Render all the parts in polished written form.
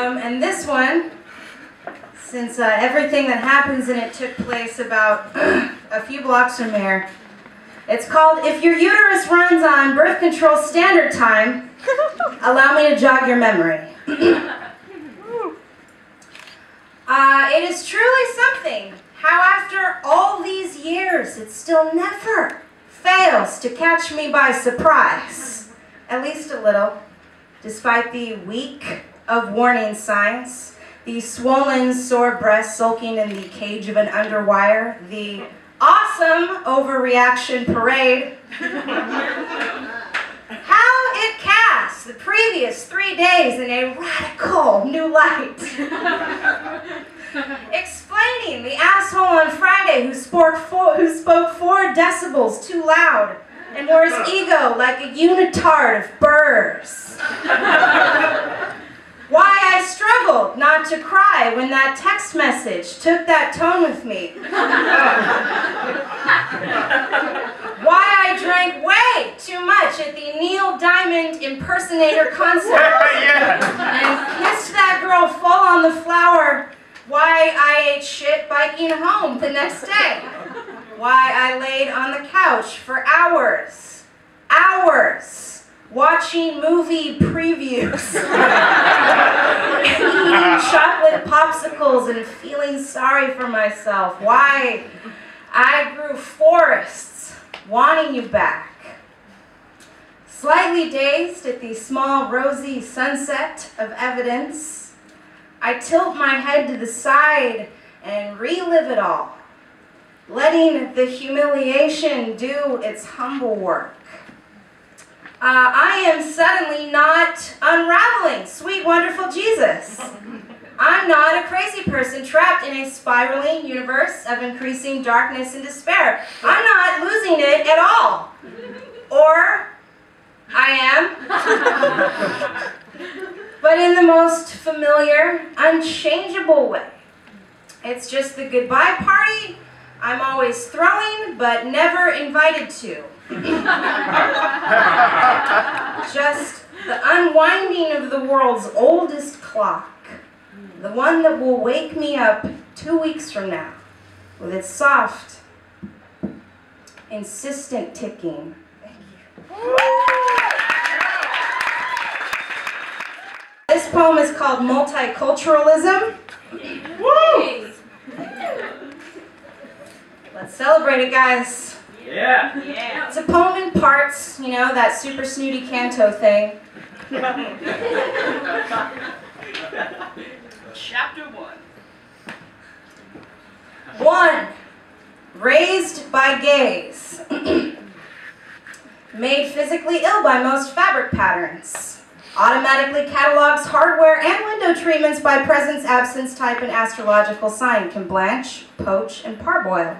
And this one, since everything that happens in it took place about a few blocks from here, it's called If Your Uterus Runs on Birth Control Standard Time, Allow Me to Jog Your Memory. It is truly something how after all these years it still never fails to catch me by surprise, at least a little, despite the week of warning signs, the swollen, sore breast sulking in the cage of an underwire, the awesome overreaction parade. How it casts the previous 3 days in a radical new light. Explaining the asshole on Friday who spoke 4 decibels too loud and wore his ego like a unitard of burrs. Why I struggled not to cry when that text message took that tone with me. Why I drank way too much at the Neil Diamond impersonator concert and kissed that girl full on the flower. Why I ate shit biking home the next day. Why I laid on the couch for hours, watching movie previews, eating chocolate popsicles and feeling sorry for myself. Why I grew forests wanting you back. Slightly dazed at the small rosy sunset of evidence, I tilt my head to the side and relive it all, letting the humiliation do its humble work. I am suddenly not unraveling, sweet, wonderful Jesus. I'm not a crazy person trapped in a spiraling universe of increasing darkness and despair. I'm not losing it at all. Or I am. But in the most familiar, unchangeable way. It's just the goodbye party I'm always throwing but never invited to. Just the unwinding of the world's oldest clock. The one that will wake me up 2 weeks from now with its soft, insistent ticking. Thank you. This poem is called Multicultarlism. Woo! Let's celebrate it, guys. Yeah. Yeah. It's a poem in parts, you know, that super snooty canto thing. Chapter 1. 1. Raised by gays. Made physically ill by most fabric patterns. Automatically catalogs hardware and window treatments by presence, absence, type, and astrological sign. Can blanch, poach, and parboil.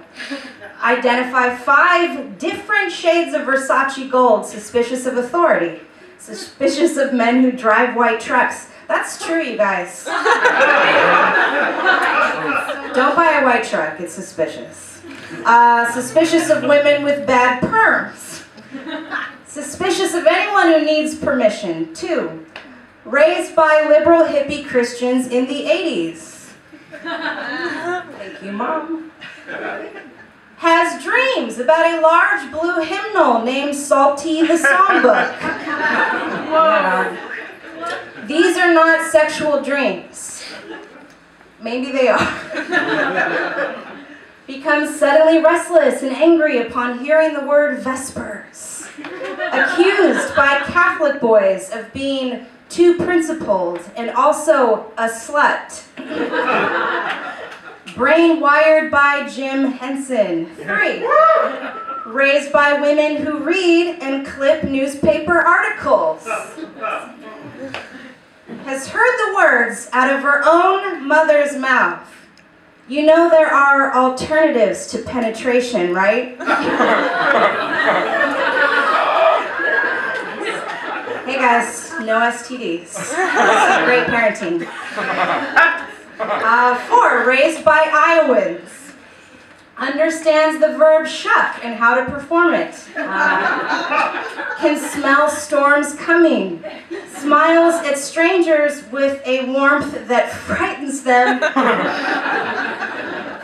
Identify 5 different shades of Versace gold. Suspicious of authority. Suspicious of men who drive white trucks. That's true, you guys. Don't buy a white truck, it's suspicious. Suspicious of women with bad perms. Suspicious of anyone who needs permission. 2. Raised by liberal hippie Christians in the 80s. Thank you, Mom. Has dreams about a large blue hymnal named Salty the Songbook. Yeah. These are not sexual dreams. Maybe they are. Becomes suddenly restless and angry upon hearing the word Vespers. Accused by Catholic boys of being too principled and also a slut. Brain wired by Jim Henson. 3. Raised by women who read and clip newspaper articles. Has heard the words out of her own mother's mouth. You know there are alternatives to penetration, right? Hey guys, no STDs. This is great parenting. 4, raised by Iowans. understands the verb shuck and how to perform it, can smell storms coming, smiles at strangers with a warmth that frightens them.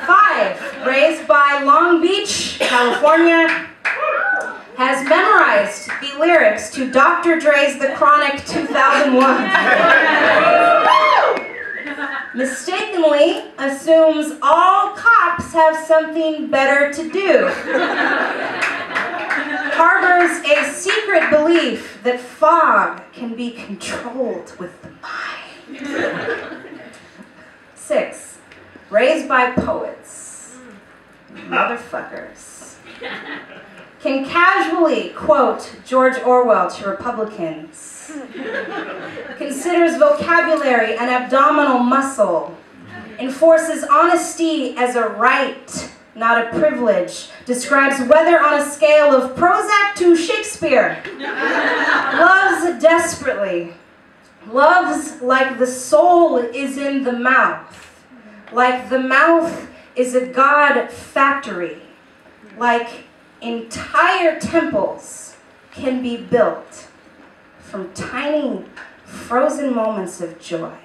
5, raised by Long Beach, California, has memorized the lyrics to Dr. Dre's The Chronic 2001. Mistakenly assumes all cops have something better to do. Harbors a secret belief that fog can be controlled with the mind. 6, raised by poets. Motherfuckers. Can casually quote George Orwell to Republicans. Considers vocabulary an abdominal muscle. Enforces honesty as a right, not a privilege. Describes weather on a scale of Prozac to Shakespeare. Loves desperately. Loves like the soul is in the mouth. Like the mouth is a god factory. Like entire temples can be built from tiny, frozen moments of joy.